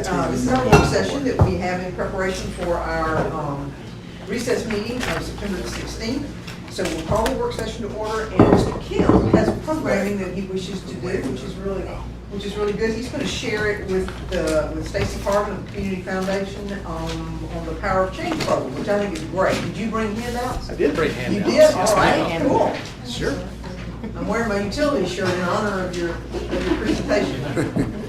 This is our work session that we have in preparation for our recess meeting on September the 16th. So we'll call the work session to order, and Mr. Kim has programming that he wishes to do, which is really good. He's going to share it with Stacy Parvin of the Community Foundation on the Power of Change program, which I think is great. Did you bring handouts? I did bring handouts. You did? Yes, All right, ma'am. cool. Sure. I'm wearing my utility shirt in honor of your presentation.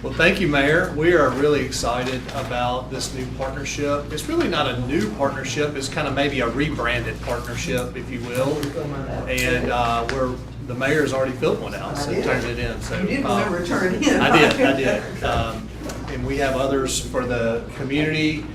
Well, thank you, Mayor. We are really excited about this new partnership. It's really not a new partnership. It's kind of maybe a rebranded partnership, if you will. And the mayor's already filled one out, so turned it in. So you did remember to turn it in. I did. And we have others for the community.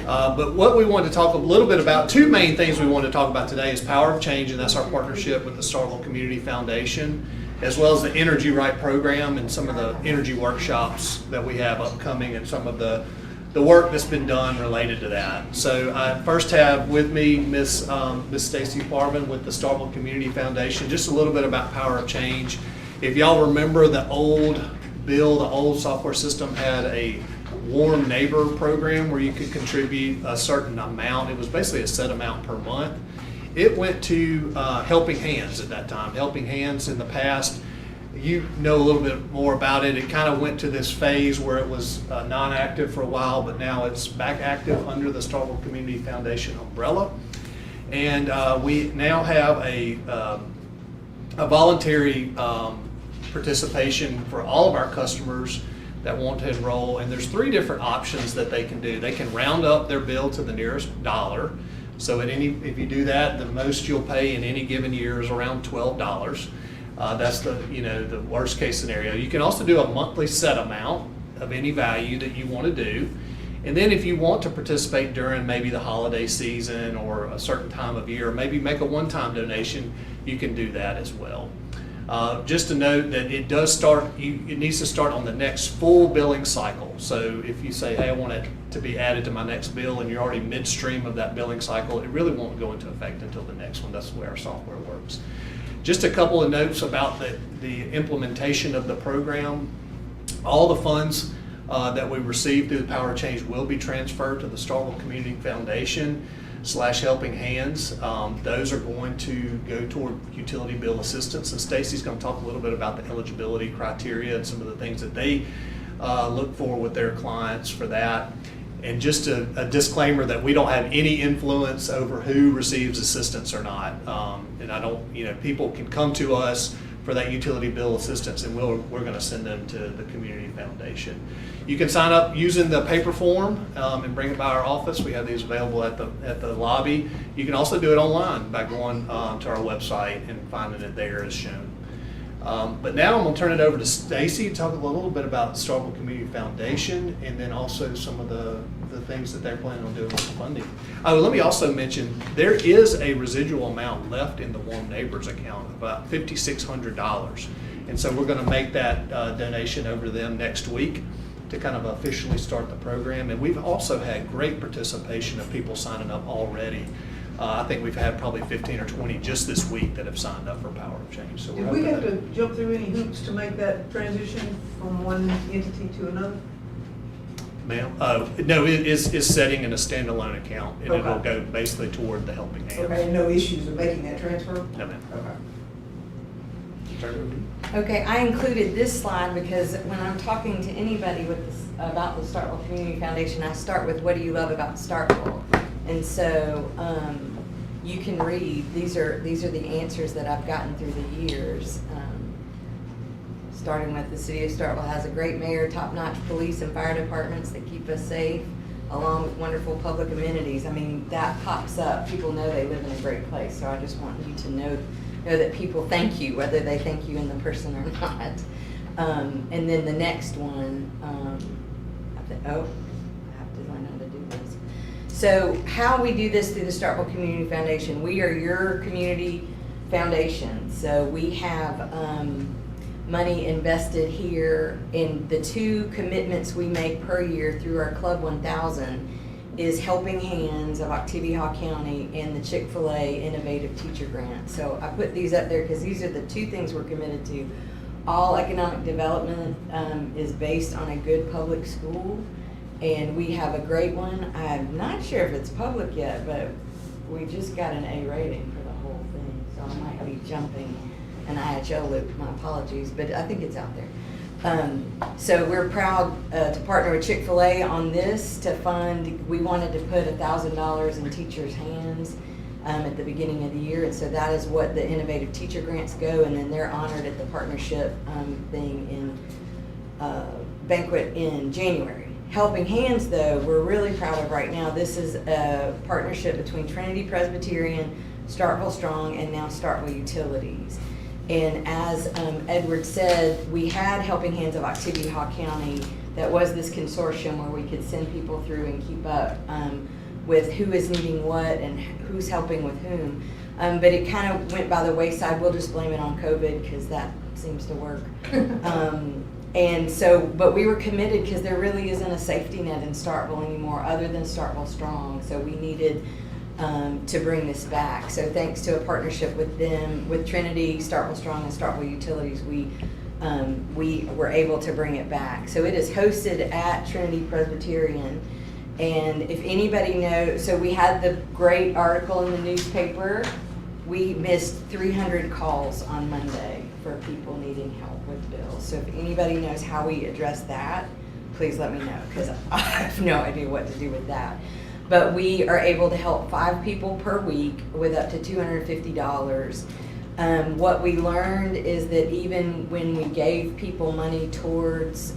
But what we wanted to talk a little bit about, two main things we wanted to talk about today is Power of Change, and that's our partnership with the Starkville Community Foundation, as well as the Energy Right program and some of the energy workshops that we have upcoming and some of the work that's been done related to that. So I first have with me Miss Stacy Parvin with the Starkville Community Foundation. Just a little bit about Power of Change. If y'all remember the old software system had a warm neighbor program where you could contribute a certain amount. It was basically a set amount per month. It went to Helping Hands at that time. Helping Hands in the past, you know a little bit more about it. It kind of went to this phase where it was non-active for a while, but now it's back active under the Starkville Community Foundation umbrella. And we now have a voluntary participation for all of our customers that want to enroll. And there's 3 different options that they can do. They can round up their bill to the nearest dollar. So if you do that, the most you'll pay in any given year is around $12. That's the worst case scenario. You can also do a monthly set amount of any value that you want to do. And then if you want to participate during maybe the holiday season or a certain time of year, maybe make a one-time donation, you can do that as well. Just to note that it needs to start on the next full billing cycle. So if you say, hey, I want it to be added to my next bill, and you're already midstream of that billing cycle, it really won't go into effect until the next one. That's the way our software works. Just a couple of notes about the implementation of the program. All the funds that we receive through the Power of Change will be transferred to the Starkville Community Foundation / Helping Hands. Those are going to go toward utility bill assistance, and Stacy's going to talk a little bit about the eligibility criteria and some of the things that they look for with their clients for that. And just a disclaimer that we don't have any influence over who receives assistance or not. And I don't, people can come to us for that utility bill assistance, and we're going to send them to the Community Foundation. You can sign up using the paper form and bring it by our office. We have these available at the lobby. You can also do it online by going to our website and finding it there as shown. But now I'm going to turn it over to Stacy to talk a little bit about the Starkville Community Foundation, and then also some of the things that they're planning on doing with the funding. Oh, let me also mention, there is a residual amount left in the Warm Neighbors account, about $5,600. And so we're going to make that donation over to them next week to kind of officially start the program. And we've also had great participation of people signing up already. I think we've had probably 15 or 20 just this week that have signed up for Power of Change. So did we have to jump through any hoops to make that transition from one entity to another? Ma'am? No, it is setting in a standalone account, and okay. It'll go basically toward the Helping Hands. Okay, no issues with making that transfer? No, ma'am. Okay. Turn it over to you. Okay, I included this slide because when I'm talking to anybody about the Starkville Community Foundation, I start with what do you love about Starkville? And so you can read, these are the answers that I've gotten through the years. Starting with the city of Starkville has a great mayor, top-notch police and fire departments that keep us safe, along with wonderful public amenities. I mean, that pops up. People know they live in a great place, so I just want you to know that people thank you, whether they thank you in the person or not. And then the next one, I have to learn how to do this. So how we do this through the Starkville Community Foundation, we are your community foundation. So we have money invested here, in the 2 commitments we make per year through our Club 1000 is Helping Hands of Octavia County and the Chick-fil-A Innovative Teacher Grant. So I put these up there because these are the 2 things we're committed to. all economic development is based on a good public school, and we have a great one. I'm not sure if it's public yet, but we just got an A rating for the whole thing, so I might be jumping an IHL loop, my apologies, but I think it's out there. So we're proud to partner with Chick-fil-A on this to fund. We wanted to put $1,000 in teachers' hands at the beginning of the year, and so that is what the Innovative Teacher Grants go, and then they're honored at the partnership thing in banquet in January. Helping Hands, though, we're really proud of right now. This is a partnership between Trinity Presbyterian, Starkville Strong, and now Starkville Utilities. And as Edward said, we had Helping Hands of Oktibbeha County. That was this consortium where we could send people through and keep up with who is needing what and who's helping with whom. But it kind of went by the wayside. We'll just blame it on COVID because that seems to work. And so, but we were committed because there really isn't a safety net in Starkville anymore other than Starkville Strong. So we needed to bring this back. So thanks to a partnership with them, with Trinity, Starkville Strong, and Starkville Utilities, we were able to bring it back. So it is hosted at Trinity Presbyterian. And if anybody knows, so we had the great article in the newspaper. We missed 300 calls on Monday for people needing help with bills. So if anybody knows how we address that, please let me know, because I have no idea what to do with that. But we are able to help 5 people per week with up to $250. What we learned is that even when we gave people money towards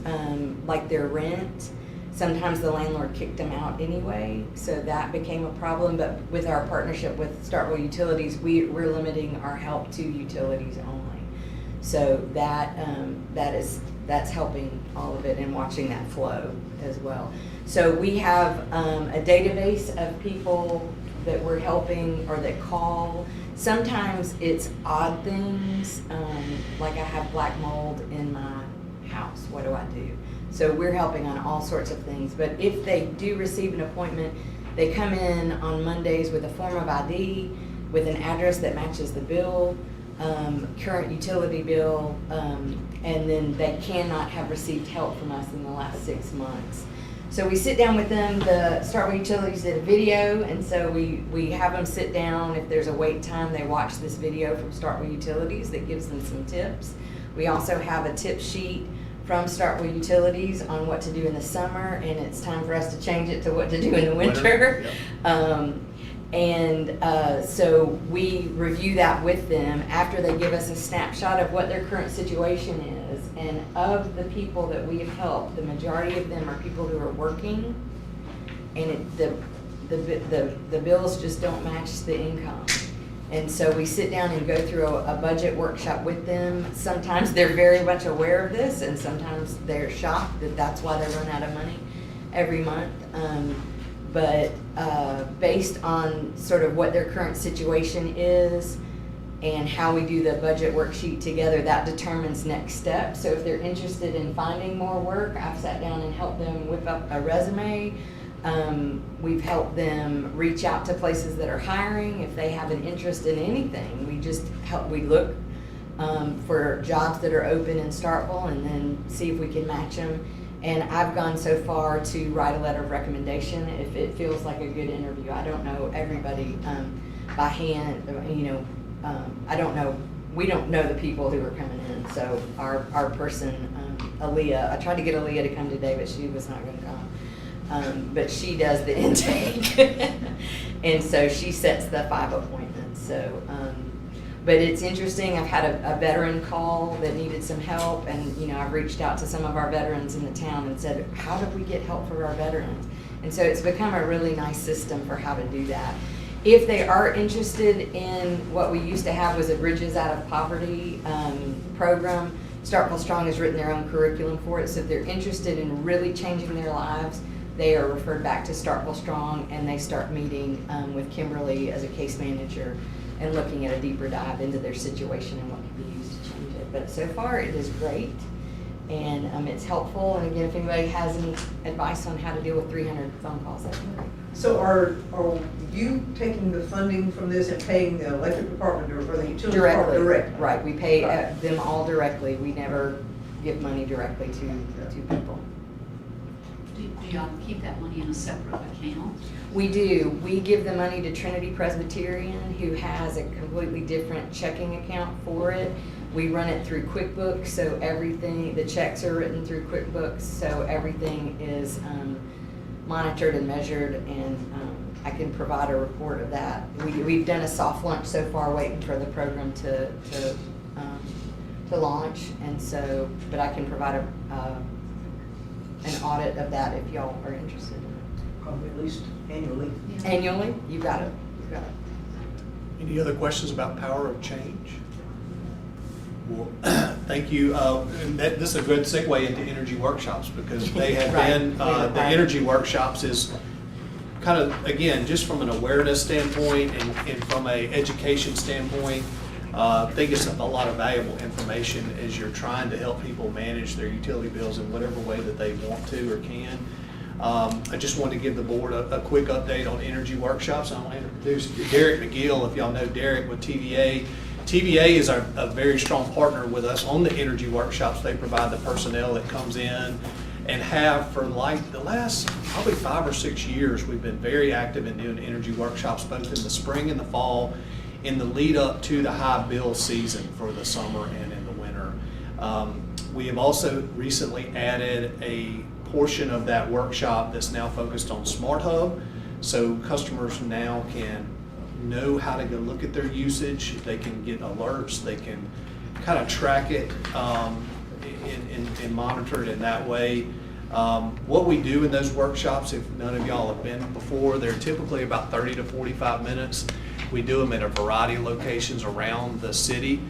like their rent, sometimes the landlord kicked them out anyway, so that became a problem. But with our partnership with Starkville Utilities, we're limiting our help to utilities only. So that's helping all of it and watching that flow as well. So we have a database of people that we're helping or that call. Sometimes it's odd things, like I have black mold in my house. What do I do? So we're helping on all sorts of things. But if they do receive an appointment, they come in on Mondays with a form of ID, with an address that matches the bill, current utility bill, and then they cannot have received help from us in the last 6 months. So we sit down with them. The Starkville Utilities did a video, and so we have them sit down. If there's a wait time, they watch this video from Starkville Utilities that gives them some tips. We also have a tip sheet from Starkville Utilities on what to do in the summer, and it's time for us to change it to what to do in the winter. Yep. So we review that with them after they give us a snapshot of what their current situation is. And of the people that we have helped, the majority of them are people who are working, and the bills just don't match the income. And so we sit down and go through a budget workshop with them. Sometimes they're very much aware of this, and sometimes they're shocked that that's why they run out of money every month. But based on sort of what their current situation is and how we do the budget worksheet together, that determines next steps. So if they're interested in finding more work, I've sat down and helped them whip up a resume. We've helped them reach out to places that are hiring if they have an interest in anything. We look for jobs that are open in Starkville and then see if we can match them. And I've gone so far to write a letter of recommendation if it feels like a good interview. I don't know everybody by hand, I don't know. We don't know the people who are coming in. So our person, Aaliyah, I tried to get Aaliyah to come today, but she was not going to come. But she does the intake. And so she sets the 5 appointments. So, but it's interesting. I've had a veteran call that needed some help, and I've reached out to some of our veterans in the town and said, how do we get help for our veterans? And so it's become a really nice system for how to do that. If they are interested in what we used to have was a Bridges Out of Poverty program, Starkville Strong has written their own curriculum for it. So if they're interested in really changing their lives, they are referred back to Starkville Strong, and they start meeting with Kimberly as a case manager and looking at a deeper dive into their situation and what can be used to change it. But so far it is great, And it's helpful, and again, if anybody has any advice on how to deal with 300 phone calls, that'd be great. So are you taking the funding from this and paying the electric department or the utility department directly? Right, we pay Right. them all directly. We never give money directly to people. Do y'all keep that money in a separate account? We do. We give the money to Trinity Presbyterian, who has a completely different checking account for it. We run it through QuickBooks, so everything, the checks are written through QuickBooks, so everything is monitored and measured, and I can provide a report of that. We've done a soft launch so far, waiting for the program to launch, and so, but I can provide an audit of that if y'all are interested in it. Probably at least annually. Annually, you got it. You got it. Any other questions about power of change? Well, thank you. And this is a good segue into energy workshops, because they have Right. been, the energy workshops is kind of, again, just from an awareness standpoint and from a education standpoint, I think it's a lot of valuable information as you're trying to help people manage their utility bills in whatever way that they want to or can. I just wanted to give the board a quick update on energy workshops. I want to introduce Derek McGill, if y'all know Derek with TVA. TVA is a very strong partner with us on the energy workshops. They provide the personnel that comes in, and have for like the last probably 5 or 6 years, we've been very active in doing energy workshops both in the spring and the fall, in the lead up to the high bill season for the summer and in the winter. We have also recently added a portion of that workshop that's now focused on Smart Hub, so customers now can know how to go look at their usage. They can get alerts. They can kind of track it and monitor it in that way. What we do in those workshops, if none of y'all have been before, they're typically about 30 to 45 minutes. We do them at a variety of locations around the city,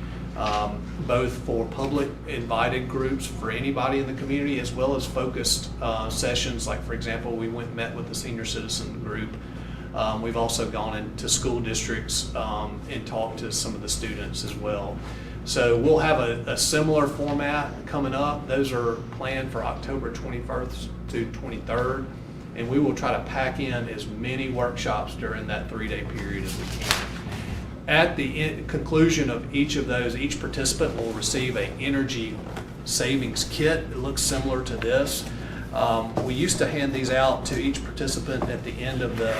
both for public invited groups for anybody in the community, as well as focused sessions. Like, for example, we went and met with the senior citizen group. We've also gone into school districts and talked to some of the students as well. So we'll have a similar format coming up. Those are planned for October 21st to 23rd, and we will try to pack in as many workshops during that 3-day period as we can. At the conclusion of each of those, each participant will receive an energy savings kit. It looks similar to this. We used to hand these out to each participant at the end of the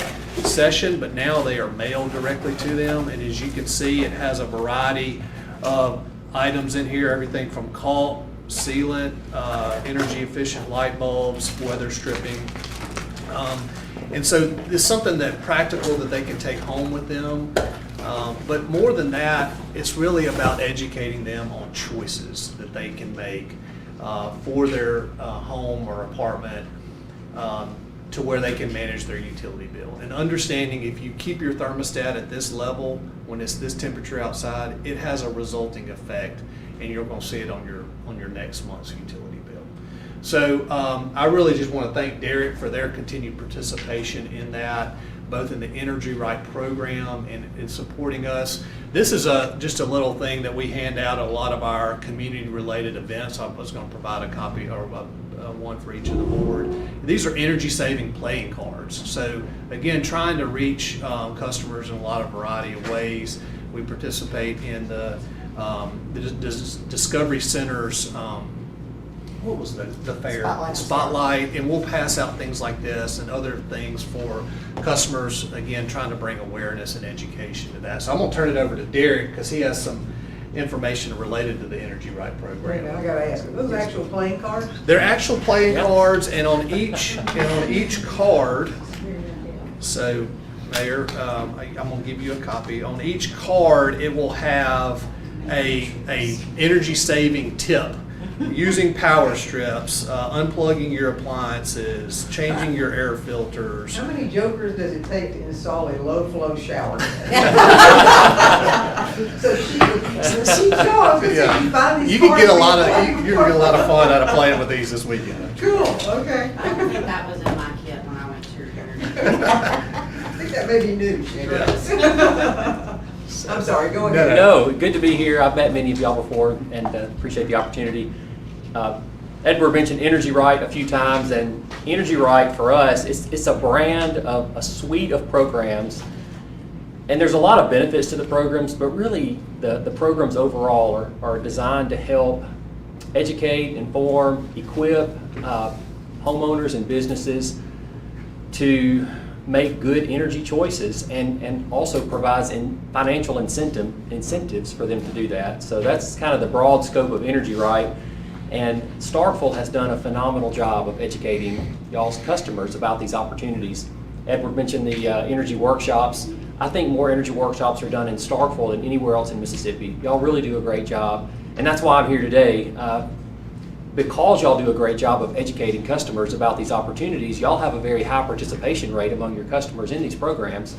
session, but now they are mailed directly to them. And as you can see, it has a variety of items in here, everything from caulk, sealant, energy efficient light bulbs, weather stripping. And so it's something that practical that they can take home with them. But more than that, it's really about educating them on choices that they can make for their home or apartment to where they can manage their utility bill. And understanding if you keep your thermostat at this level when it's this temperature outside, it has a resulting effect, and you're going to see it on your next month's utility bill. So I really just want to thank Derek for their continued participation in that, both in the Energy Right program and in supporting us. This is just a little thing that we hand out at a lot of our community-related events. I was going to provide a copy or one for each of the board. These are energy-saving playing cards. So again, trying to reach customers in a lot of variety of ways. We participate in the Discovery Center's what was the fair? Spotlight, and we'll pass out things like this and other things for customers, again, trying to bring awareness and education to that. So I'm going to turn it over to Derek because he has some information related to the Energy Right Wait a program. minute, I gotta ask, are those actual playing cards? They're actual playing cards, and on each card, so Mayor, I'm going to give you a copy. On each card, it will have a energy saving tip. Using power strips, unplugging your appliances, changing your air filters. How many jokers does it take to install a low-flow shower? So she knows, Yeah. you find these You can get a cards lot and of you're gonna get a lot of fun out of playing with these this weekend. Cool, okay. I don't think that was in my kit when I went to your I think that may be new, she's right. I'm sorry, go ahead. No, good to be here. I've met many of y'all before and appreciate the opportunity. Edward mentioned Energy Right a few times, and Energy Right for us, it's a brand of a suite of programs. And there's a lot of benefits to the programs, but really the programs overall are designed to help educate, inform, equip homeowners and businesses to make good energy choices, and also provides financial incentives for them to do that. So that's kind of the broad scope of Energy Right. And Starkville has done a phenomenal job of educating y'all's customers about these opportunities. Edward mentioned the energy workshops. I think more energy workshops are done in Starkville than anywhere else in Mississippi. Y'all really do a great job. And that's why I'm here today. Because y'all do a great job of educating customers about these opportunities, y'all have a very high participation rate among your customers in these programs.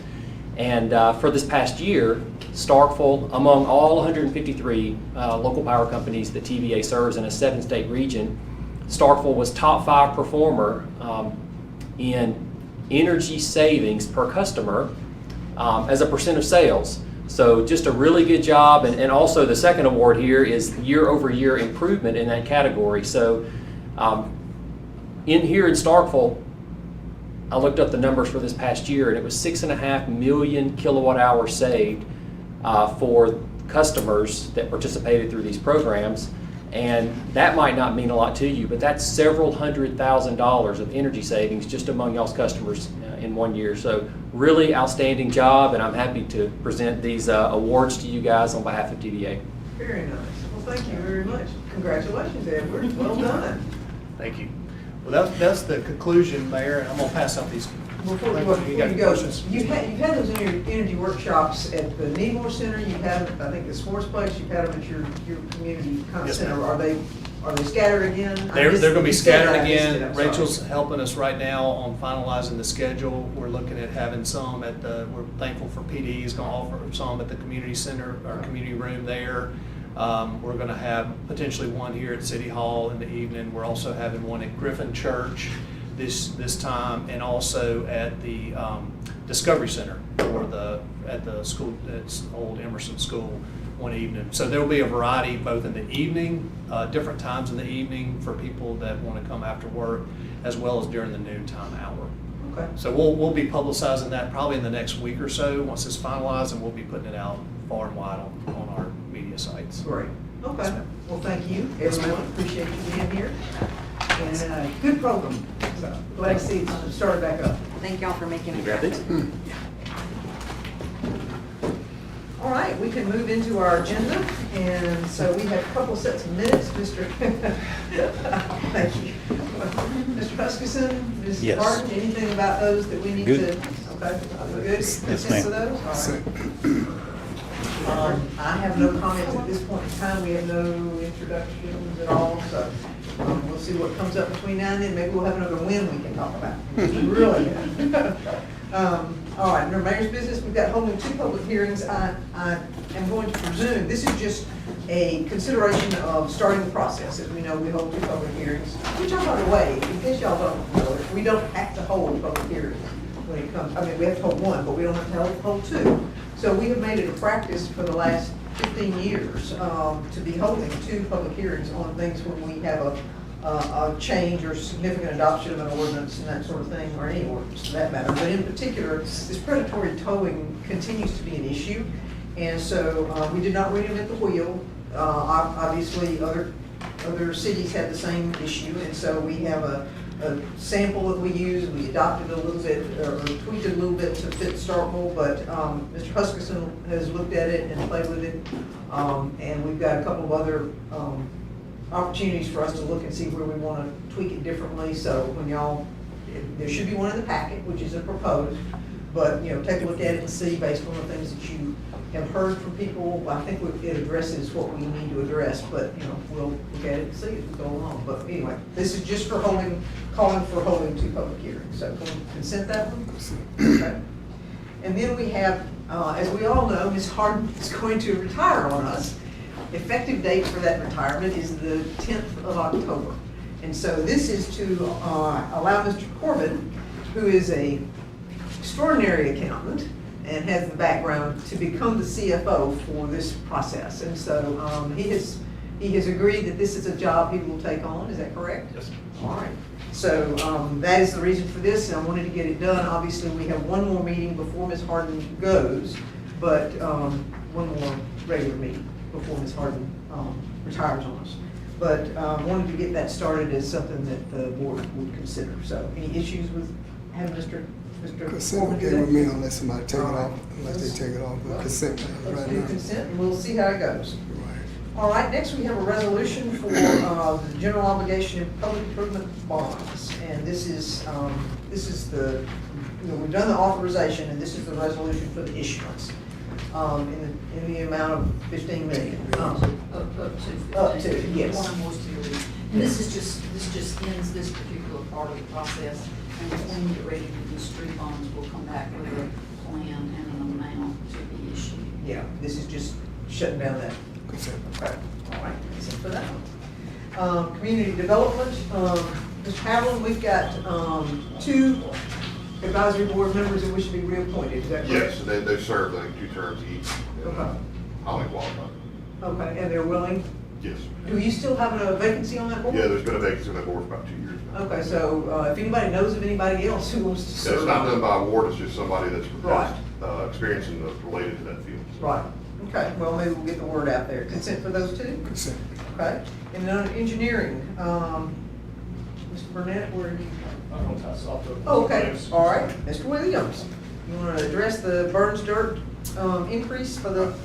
And for this past year, Starkville, among all 153 local power companies that TVA serves in a 7-state region, Starkville was top 5 performer in energy savings per customer as a percent of sales. So just a really good job, and also the second award here is year-over-year improvement in that category. So in Starkville, I looked up the numbers for this past year, and it was 6.5 million kilowatt hours saved for customers that participated through these programs. And that might not mean a lot to you, but that's several $100,000 of energy savings just among y'all's customers in 1 year. So really outstanding job, and I'm happy to present these awards to you guys on behalf of TVA. Very nice. Well, thank you very much. Congratulations, Edward. Well done. Thank you. Well, that's the conclusion, Mayor, and I'm gonna pass out these. Before You you got go, questions? you've had those energy workshops at the Needmore Center, you've had them, I think, the sports place, you've had them at your community kind of Yes, center. ma'am. Are they scattered again? They're gonna be You said scattered that, I missed it, again. I'm sorry. Rachel's helping us right now on finalizing the schedule. We're looking at having some we're thankful for PD is gonna offer some at the community center, our community room there. We're gonna have potentially one here at City Hall in the evening. We're also having one at Griffin Church this time, and also at the Discovery Center at the school, it's old Emerson School, one evening. So there will be a variety both in the evening, different times in the evening for people that want to come after work, as well as during the noontime hour. Okay. So we'll be publicizing that probably in the next week or so once it's finalized, and we'll be putting it out far and wide on our media sites. Great. Okay. Yes, ma'am. Well, thank you, Yes, ma'am. everyone. Appreciate you being here. And good program. So glad to see it's started back up. Thank y'all for making it Grab these? happen. All right, we can move into our agenda, and so we have a couple sets of minutes, Mr. Thank you. Mr. Huskisson, Mrs. Yes. Martin, anything about those that we need to? Good. Okay, we're good? Yes, Consent to ma'am. those? All right. I have no comments at this point in time. We have no introductions at all, so we'll see what comes up between now and then. Maybe we'll have another win we can talk about. Really good. All right, under mayor's business, we've got holding 2 public hearings. I am going to presume this is just a consideration of starting the process. As we know, we hold 2 public hearings, which are, by the way, in case y'all don't know it, we don't have to hold public hearings when it comes, I mean, we have to hold 1, but we don't have to hold 2. So we have made it a practice for the last 15 years to be holding 2 public hearings on things when we have a change or significant adoption of an ordinance and that sort of thing, or any ordinance for that matter. But in particular, this predatory towing continues to be an issue. And so we did not reinvent the wheel. Obviously, other cities have the same issue. And so we have a sample that we use, and we adopted a little bit, or tweaked it a little bit to fit Starkville, but Mr. Huskisson has looked at it and played with it. And we've got a couple of other opportunities for us to look and see where we want to tweak it differently. So when y'all, there should be one in the packet, which is a proposed, but, take a look at it and see based on the things that you have heard from people. I think it addresses what we need to address, but, we'll look at it and see as we go along. But anyway, this is just for calling for holding 2 public hearings. So can we consent that one? Okay. And then we have, as we all know, Ms. Harden is going to retire on us. Effective date for that retirement is the 10th of October. And so this is to allow Mr. Corbin, who is an extraordinary accountant and has the background, to become the CFO for this process. And so he has He has agreed that this is a job he will take on, is that correct? Yes. All right, so that is the reason for this, and I wanted to get it done. Obviously, we have one more meeting before Ms. Harden goes, but one more regular meeting before Ms. Harden retires on us. But wanted to get that started as something that the board would consider. So any issues with having Mr. Consent Foreman okay do with that? me unless somebody take it All right. off, unless they take it off, but consent Let's right do now. consent, and we'll see how it goes. Right. All right, next we have a resolution for the general obligation and public improvement bonds. And this is the, we've done the authorization, and this is the resolution for the issuance in the amount of 15 million. Up to. Up to, yes. One or more series. And this just ends this particular part of the process. And when we get ready to do street bonds, we'll come back with a plan and an amount to be issued. Yeah, this is just shutting down that. Consent. Okay, all right, that's it for that one. Community development, Mr. Havlin, we've got 2 advisory board members that wish to be reappointed, is that correct? Yes, they served like 2 terms each. Okay. Highly qualified. Okay, and they're willing? Yes. Do you still have a vacancy on that board? Yeah, there's been a vacancy on that board for about 2 years now. Okay, so if anybody knows of anybody else who wants to It's serve? not done by award, it's just somebody that's Right. experience related to that field. Right, okay, well, maybe we'll get the word out there. Consent for those 2? Consent. Okay, and then on engineering, Mr. Burnett, where are you? Oh, okay, all right, Mr. Williams, you want to address the Burns Dirt increase for the So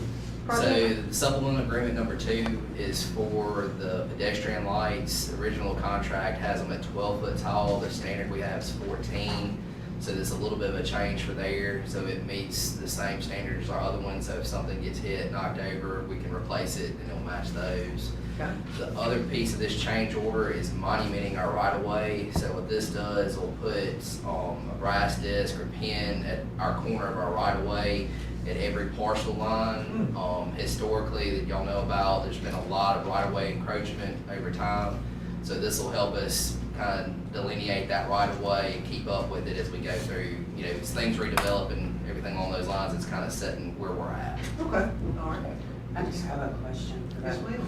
project? the supplement agreement number 2 is for the pedestrian lights. The original contract has them at 12 foot tall. The standard we have is 14. So there's a little bit of a change for there. So it meets the same standard as our other ones. So if something gets hit, knocked over, we can replace it and it'll match those. Okay. The other piece of this change order is monumenting our right of way. So what this does, will put a brass disc or pin at our corner of our right of way at every parcel line. Historically, that y'all know about, there's been a lot of right of way encroachment over time. So this will help us kind of delineate that right of way and keep up with it as we go through, as things redevelop and everything along those lines, it's kind of setting where we're at. Okay, all right. I just have a question for Yes, that. ma'am.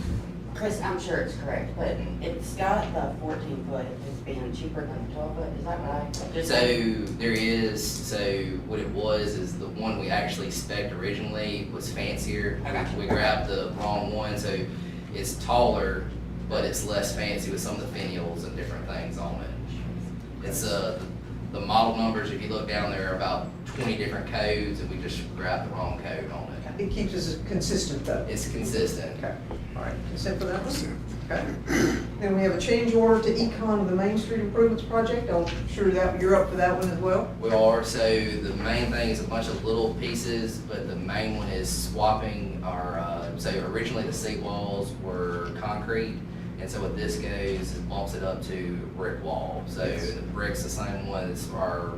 Chris, I'm sure it's correct, but it's got the 14 foot as being cheaper than the 12 foot, is that right? Just- So what it was is the one we actually spec'd originally was fancier. Okay. We grabbed the wrong one, so it's taller, but it's less fancy with some of the finials and different things on it. It's, the model numbers, if you look down there, are about 20 different codes, and we just grabbed the wrong code on it. It keeps us consistent though. It's consistent. Okay, all right, consent for that one? Consent. Okay. Then we have a change order to Econ of the Main Street Improvements Project. I'm sure that you're up for that one as well. We are, so the main thing is a bunch of little pieces, but the main one is swapping our, so originally the seat walls were concrete, and so what this goes, it bumps it up to brick wall. So the brick's the same one as our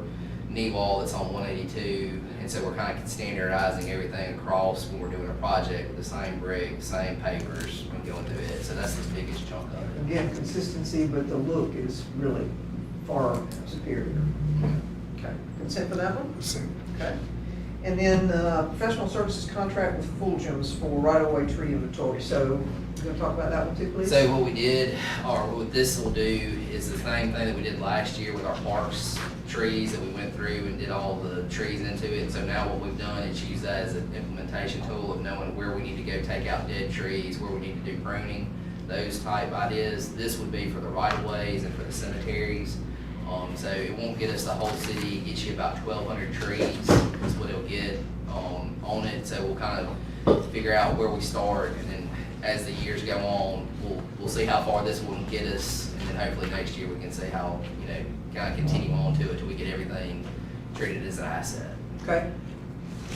knee wall that's on 182, and so we're kind of standardizing everything across when we're doing a project with the same brick, same papers, and going through it, so that's the biggest chunk of it. Again, consistency, but the look is really far superior. Okay, consent for that one? Consent. Okay. And then professional services contract with Fulgems for right-of-way tree inventory. So you gonna talk about that one too, please? So what we did, or what this will do, is the same thing that we did last year with our parks trees that we went through and did all the trees into it. And so now what we've done is use that as an implementation tool of knowing where we need to go take out dead trees, where we need to do pruning, those type ideas. This would be for the right-of-ways and for the cemeteries. So it won't get us the whole city, it gets you about 1,200 trees, is what it'll get on it. So we'll kind of figure out where we start, and then as the years go on, we'll see how far this one get us, and then hopefully next year we can see how, kind of continue on to it till we get everything treated as an asset. Okay.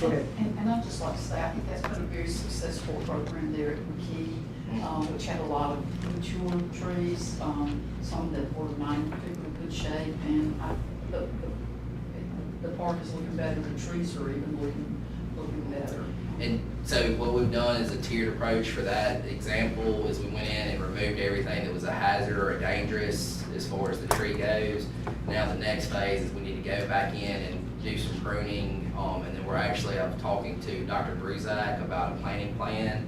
Go ahead. And I'd just like to say, I think that's been a very successful program there at McKee, which had a lot of mature trees, some that were not in particularly good shape, and the park is looking better, the trees are even looking better. And so what we've done is a tiered approach for that example is we went in and removed everything that was a hazard or a dangerous as far as the tree goes. Now the next phase is we need to go back in and do some pruning, and then I'm talking to Dr. Bruzak about a planting plan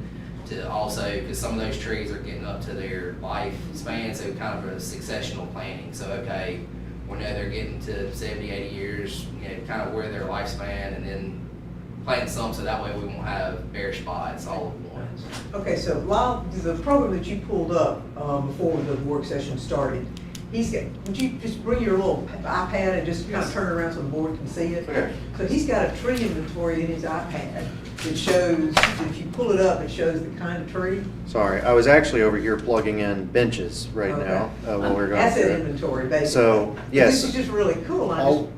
to also, because some of those trees are getting up to their lifespan, so kind of a successional planning. So, okay, we know they're getting to 70, 80 years, you know, kind of where their lifespan, and then plant some so that way we won't have bare spots all at once. Okay, so Lyle, the program that you pulled up before the work session started, would you just bring your little iPad and just kind of turn it around so the board can see it? Okay. So he's got a tree inventory in his iPad that shows, if you pull it up, it shows the kind of tree. Sorry, I was actually over here plugging in benches right Okay. now while we're going Asset through it. inventory, basically. So, But yes. This is just really cool.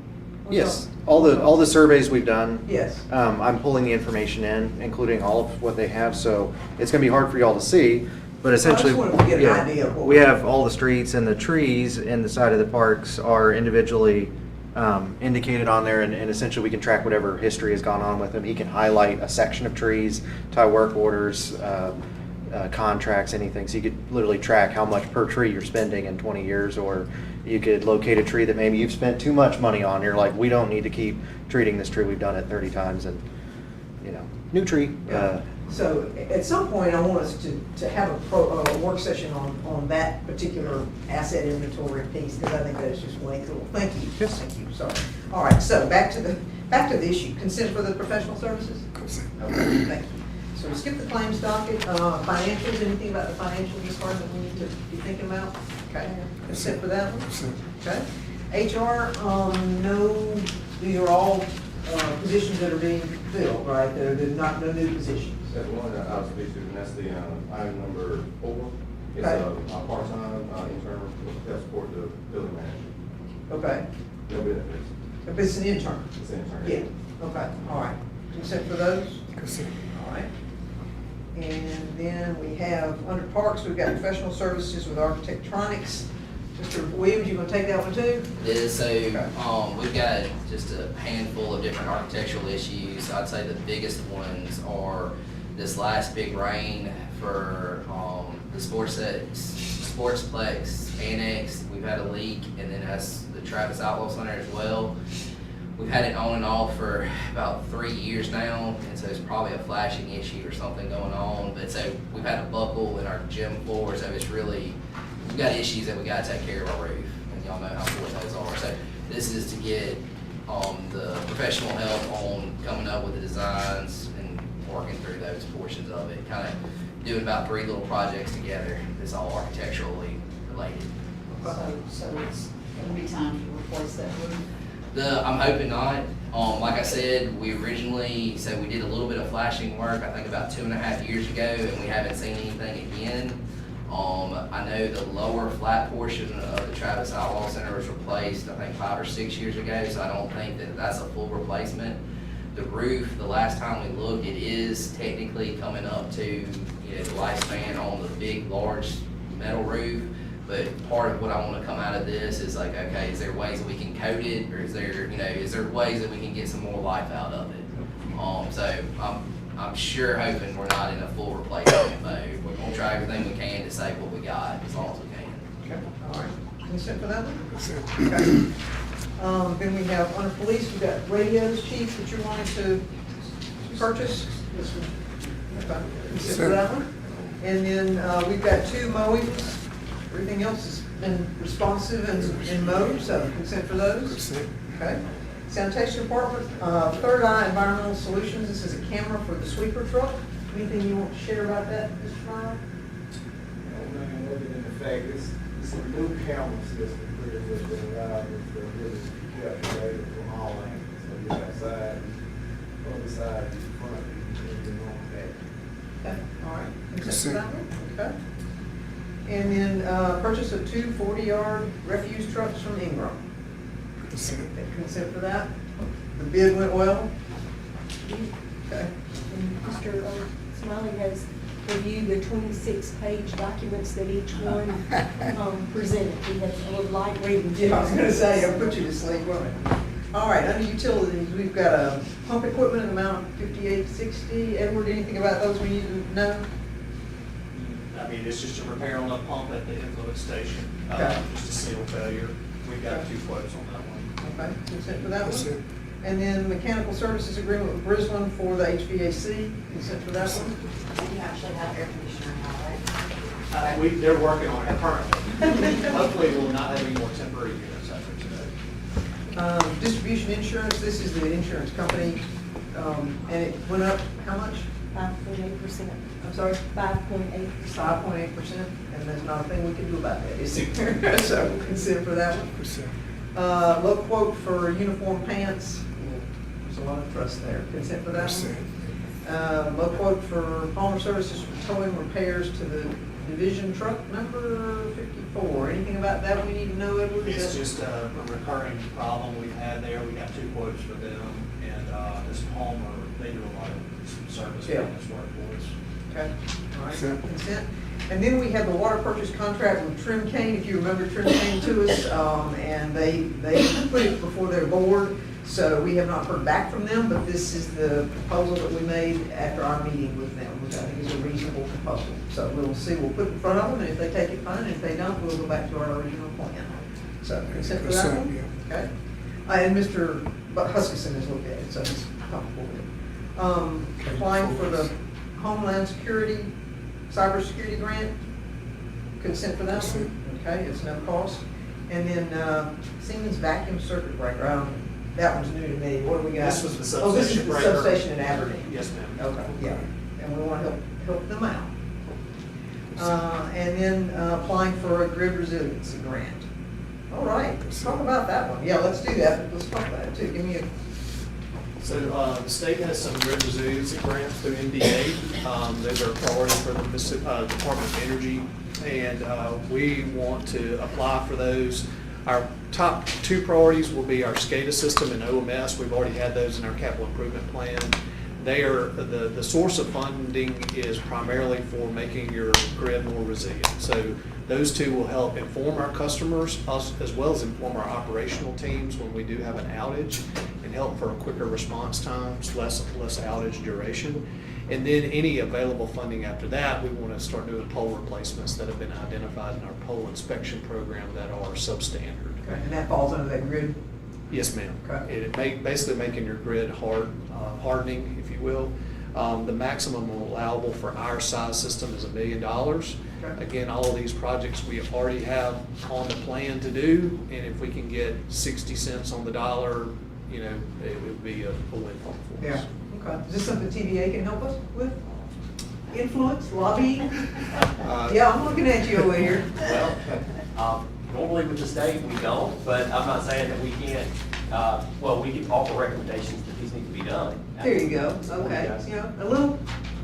Yes, all the surveys we've done. Yes. I'm pulling the information in, including all of what they have, so it's gonna be hard for y'all to see, but essentially. wanted to get an yeah, idea of what we we- have all the streets and the trees in the side of the parks are individually indicated on there, and essentially we can track whatever history has gone on with them. He can highlight a section of trees, tie work orders, contracts, anything. So you could literally track how much per tree you're spending in 20 years, or you could locate a tree that maybe you've spent too much money on. You're like, we don't need to keep treating this tree. We've done it 30 times, and new tree. Yeah. So at some point, I want us to have a work session on that particular asset inventory piece, because I think that is just way cool. Thank you. Yes. Thank you, sorry. All right, so back to the issue. Consent for the professional services? Consent. Okay, thank you. So we skip the claims docket, financials, anything about the financials as far as that we need to be thinking about? Okay, consent for that one? Consent. Okay. HR, no, these are all positions that are being filled, right? They're not, no new positions. That's one that I'll speak to, and that's the item number 4. It's Okay. a part-time intern to help support the building manager. Okay, No benefits. if it's an intern? It's an intern. Yeah, okay, all right. Consent for those? Consent. All right. And then we have, under parks, we've got professional services with architectronics. Mr. Williams, you gonna take that one too? It is, so, we've got just a handful of different architectural issues. I'd say the biggest ones are this last big rain for, the Sportsplex Annex. We've had a leak, and then that's the Travis Outlaw Center as well. We've had it on and off for about 3 years now, and so it's probably a flashing issue or something going on. But so we've had a buckle in our gym floor, so it's really, we've got issues that we gotta take care of our roof, and y'all know how important those are. So this is to get, the professional help on coming up with the designs and working through those portions of it. Kind of doing about 3 little projects together that's all architecturally related. So it's gonna be time to replace that roof. I'm hoping not. Like I said, we originally, so we did a little bit of flashing work, I think about 2.5 years ago, and we haven't seen anything again. I know the lower flat portion of the Travis Outlaw Center was replaced, I think 5 or 6 years ago, so I don't think that that's a full replacement. The roof, the last time we looked, it is technically coming up to, the lifespan on the big, large metal roof. But part of what I want to come out of this is like, okay, is there ways that we can coat it, or is there ways that we can get some more life out of it? So I'm sure hoping we're not in a full replacement mode. We're gonna try everything we can to save what we got as long as we can. Okay, all right. Consent for that one? Consent. Okay. Then we have, under police, we've got radios, chief, that you're wanting to purchase. This one. Okay. Consent for that one. And then we've got 2 mowings. Everything else has been responsive and mowed, so consent for those. Consent. Okay. Sanitation department, Third Eye Environmental Solutions, this is a camera for the sweeper truck. Anything you want to share about that, Mr. Ryan? Other than the fact it's a new camera system, pretty much that allows us to really capture data from all angles. So you got side, other side, front, and on back. Okay, all right. Consent for that one? Okay. And then purchase of 2 40-yard refuse trucks from Ingram. Consent. Consent for that? The bid went well? Okay. And Mr. Smiley has reviewed the 26-page documents that each one presented. He has a little light reading. Yeah, I was gonna say, I'll put you to sleep, won't I? All right, under utilities, we've got a pump equipment in the amount of $58.60. Edward, anything about those we need to know? I mean, it's just a repair on a pump at the influence station, Okay. just a seal failure. We've got 2 quotes on that one. Okay, consent for that one? Consent. And then mechanical services agreement with Brisbane for the HVAC, consent for that one. You actually have air conditioner now, right? They're working on it currently. Hopefully, we'll not have any more temporary units after today. Distribution insurance, this is the insurance company, and it went up, how much? 5.8%. I'm sorry? 5.8%. 5.8%, and there's not a thing we can do about that, is there? So we'll consider for that one. Percent. Low quote for uniform pants, there's a lot of trust there, consent for that Percent. one. Low quote for Palmer Services for towing repairs to the division truck number 54. Anything about that we need to know, Edward? It's just a recurring problem we've had there. We got 2 quotes for them, and this Palmer, they do a lot of service Yeah. maintenance work for us. Okay, all right, Consent. consent. And then we have the water purchase contract with Trim Cane, if you remember Trim Cane to us, and they put it before their board, so we have not heard back from them, but this is the proposal that we made after our meeting with them, which I think is a reasonable proposal. So we'll see, we'll put it in front of them, and if they take it, fine, and if they don't, we'll go back to our original plan. So consent for that Consent, one? yeah. Okay. And Mr. Huskisson has looked at it, so he's comfortable with it. Applying for the Homeland Security, Cybersecurity Grant, consent for that Consent. one? Okay, it's no cost. And then Siemens Vacuum Circuit Breaker, that one's new to me, what do we got? This was the Oh, this is substation the breaker. substation in Aberdeen. Yes, ma'am. Okay, yeah, and we want to help them out. And then applying for a grid resiliency grant. All right, let's talk about that one. Yeah, let's do that, let's talk about it too. Give me a, So the state has some grid resiliency grants through NDA. Those are a priority for the Department of Energy, and we want to apply for those. Our top 2 priorities will be our SCADA system and OMS. We've already had those in our capital improvement plan. They are, the source of funding is primarily for making your grid more resilient. So those 2 will help inform our customers, us, as well as inform our operational teams when we do have an outage, and help for quicker response times, less outage duration. And then any available funding after that, we want to start doing pole replacements that have been identified in our pole inspection program that are substandard. okay, and that falls under that grid. Yes, ma'am. Okay. Basically making your grid hardening, if you will. The maximum allowable for our size system is $1 million. Okay. Again, all of these projects we already have on the plan to do, and if we can get 60 cents on the dollar, you know, it would be a windfall for us. Yeah, okay. Is this something TVA can help us with? Influence, lobbying? Yeah, I'm looking at you over here. Well, normally with the state, we don't, but I'm not saying that we can't, well, we can offer recommendations that these need to be done. There you go, Support you okay. guys. Yeah,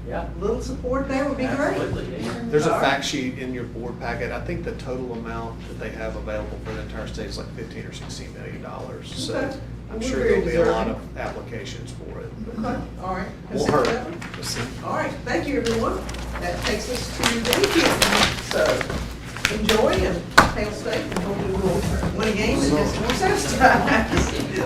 Yeah. a little support there would be great. Absolutely, yeah. There's a All fact sheet in your board packet. I think the total amount that they have available for the entire state is like $15 or $16 million. So Okay. I'm We're sure very there'll be a lot deserving. of applications for it. Okay, all right. Won't Consider hurt. that one. Let's see. All right, thank you, everyone. That takes us to the weekend. So enjoy and stay safe, and hopefully we'll win a game and get some more satisfied.